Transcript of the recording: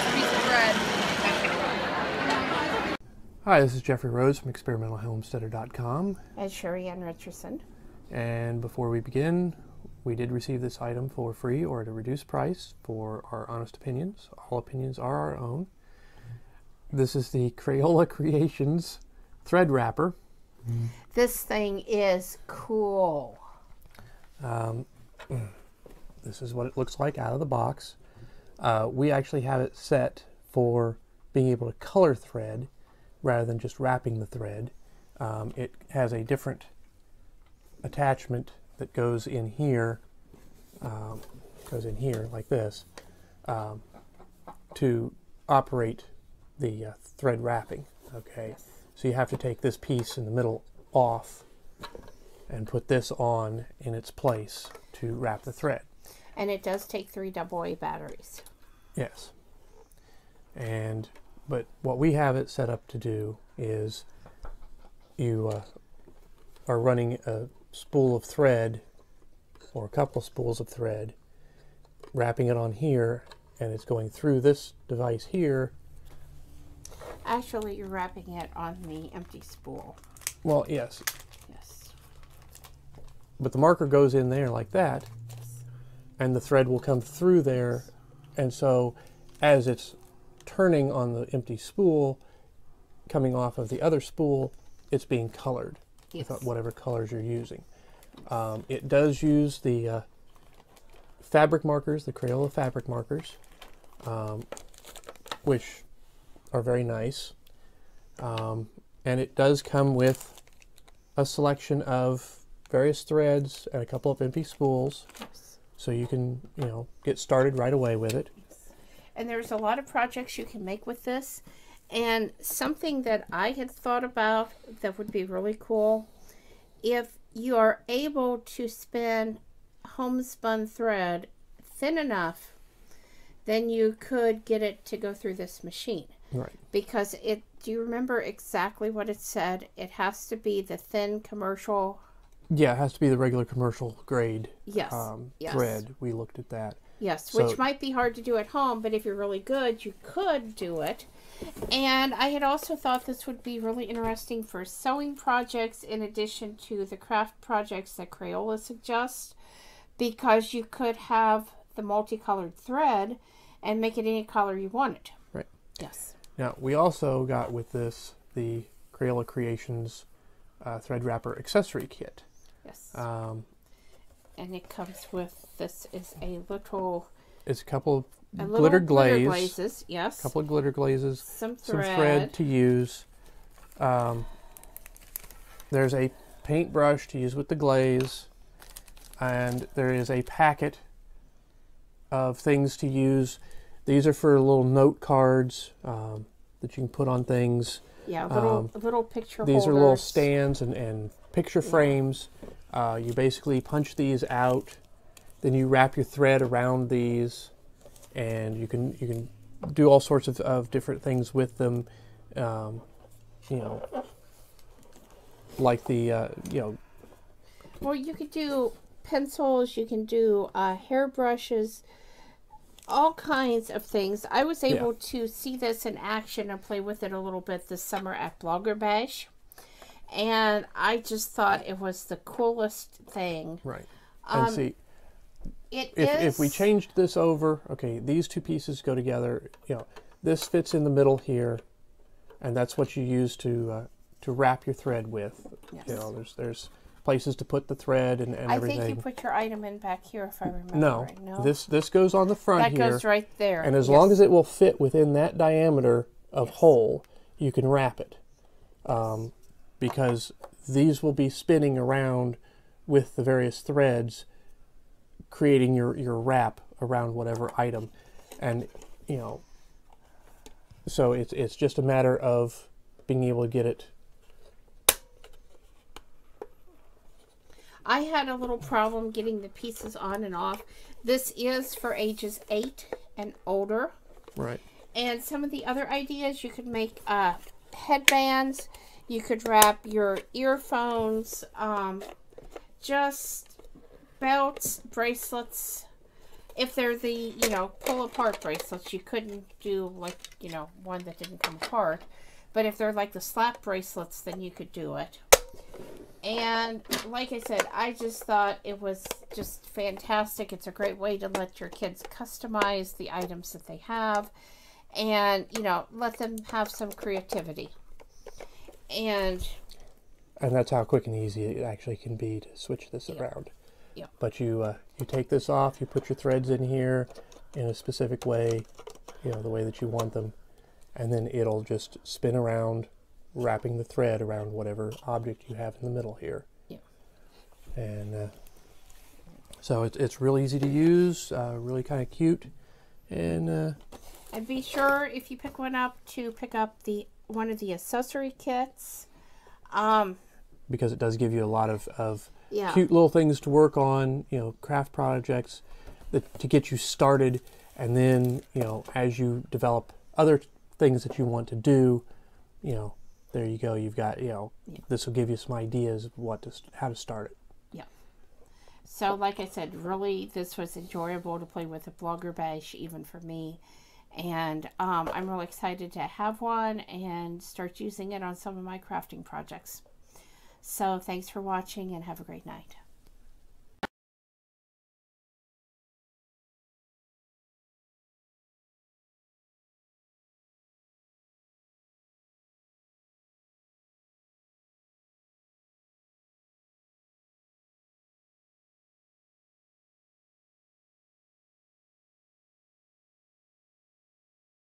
last piece of thread. Hi, this is Jeffrey Rhoades from experimentalhomesteader.com. And Sheri Ann Richerson. And before we begin, we did receive this item for free or at a reduced price for our honest opinions. All opinions are our own. This is the Crayola Creations Thread Wrapper. This thing is cool. This is what it looks like out of the box. We actually have it set for being able to color thread rather than just wrapping the thread. It has a different attachment that goes in here like this, to operate the thread wrapping. Okay, so you have to take this piece in the middle off and put this on in its place to wrap the thread. And it does take 3 AA batteries. Yes. But what we have it set up to do is you are running a spool of thread or a couple of spools of thread, wrapping it on here, and it's going through this device here. Actually, you're wrapping it on the empty spool. Well, yes. Yes. But the marker goes in there like that, and the thread will come through there, and so as it's turning on the empty spool, coming off of the other spool, it's being colored with whatever colors you're using. It does use the fabric markers, the Crayola fabric markers, which are very nice. And it does come with a selection of various threads and a couple of empty spools. Yes. So you can, get started right away with it. And there's a lot of projects you can make with this. And something that I had thought about that would be really cool, if you are able to spin homespun thread thin enough, then you could get it to go through this machine. Right. Because do you remember exactly what it said? It has to be the thin commercial. Yeah, it has to be the regular commercial grade Yes. thread. We looked at that. Yes, So, which might be hard to do at home, but if you're really good, you could do it. And I had also thought this would be really interesting for sewing projects in addition to the craft projects that Crayola suggests, because you could have the multicolored thread and make it any color you wanted. Right. Yes. Now, we also got with this the Crayola Creations Thread Wrapper accessory kit. Yes. And it comes with, this is it's a couple of glitter glazes, yes. A couple of glitter glazes, some some thread to use. There's a paintbrush to use with the glaze, and there is a packet of things to use. These are for little note cards that you can put on things. Yeah, little picture these holders. are little stands and picture frames. You basically punch these out, then you wrap your thread around these, and you can do all sorts of different things with them. Like the Well, you could do pencils, you can do hair brushes, all kinds of things. I was able to see this in action and play with it a little bit this summer at Blogger Bash. And I just thought it was the coolest thing. Right. And see, if we changed this over, okay, these two pieces go together. This fits in the middle here, and that's what you use to wrap your thread with. Yes. There's places to put the thread and everything. I think you put your item in back here, if I remember right. No, this goes on the front here. That goes right there. And as long as it will fit within that diameter of hole, you can wrap it. Because these will be spinning around with the various threads, creating your wrap around whatever item. And, so it's just a matter of being able to get it. I had a little problem getting the pieces on and off. This is for ages 8 and older. Right. And some of the other ideas, you could make headbands. You could wrap your earphones, just belts, bracelets. if they're the, you know, pull apart bracelets, you couldn't do like, you know, one that didn't come apart. But if they're like the slap bracelets, then you could do it. And like I said, I just thought it was just fantastic. It's a great way to let your kids customize the items that they have and, you know, let them have some creativity. And that's how quick and easy it actually can be to switch this around. Yeah. But you take this off, you put your threads in here in a specific way, you know, the way that you want them, and then it'll just spin around, wrapping the thread around whatever object you have in the middle here. Yeah. And so it's real easy to use, really kind of cute, and be sure if you pick one up to pick up one of the accessory kits, because it does give you a lot of yeah, cute little things to work on, you know, craft projects to get you started, and then, you know, as you develop other things that you want to do, you know, there you go. You've got, you know, this will give you some ideas of how to start it. Yeah. So, like I said, really, this was enjoyable to play with a Blogger Bash, even for me. And I'm really excited to have one and start using it on some of my crafting projects. So, thanks for watching and have a great night.